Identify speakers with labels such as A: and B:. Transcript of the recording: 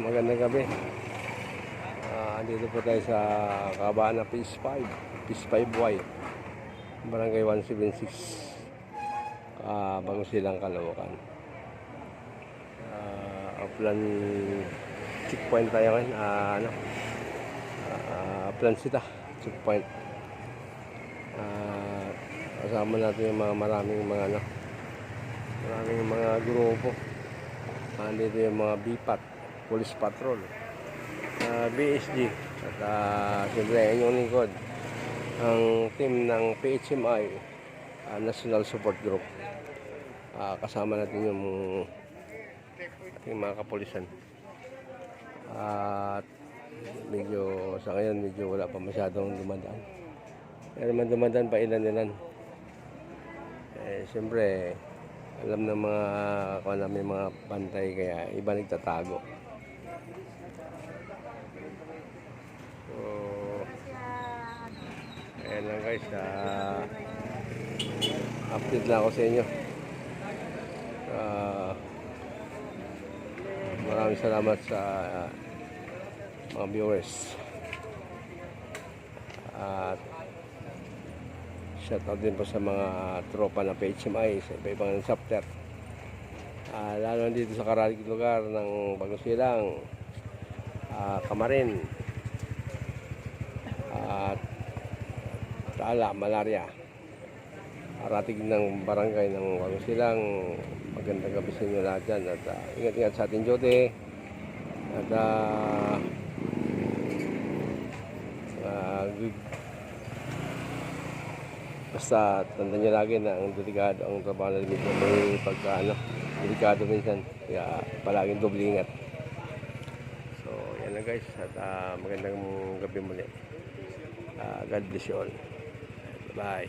A: magandang gabi. Andito po tayo sa Cabana Phase 5, Phase 5Y, Barangay 176, Bagong Silang, Caloocan. Plan checkpoint tayo ngayon. Plan sita checkpoint. Kasama natin yung maraming mga grupo. Andito yung mga BPAT, Police Patrol, BSG, at siyempre inyong lingkod, ang team ng PHMI, National Support Group. Kasama natin yung ating mga kapulisan. At medyo sa ngayon medyo wala pa masyadong dumadaan. Pero man dumadaan pa ilan-ilan. Siyempre alam ng mga kung namin mga bantay, kaya iba nagtatago. So ayan lang guys, update lang ako sa inyo. Maraming salamat sa mga viewers, at shoutout din po sa mga tropa ng PHMI sa iba-ibang chapter, lalo dito sa karatig lugar ng Bagong Silang, Kamarin, at Tala, Malaria, aratig ng barangay ng Bagong Silang. Magandang gabi sa inyo lahat dyan, at ingat-ingat sa ating duty, at basta tandaan nyo lagi na ang delikado ang trabaho na limit, may delikado minsan, kaya palaging doble ingat. So yan lang guys, at magandang gabi muli. God bless you all. Bye.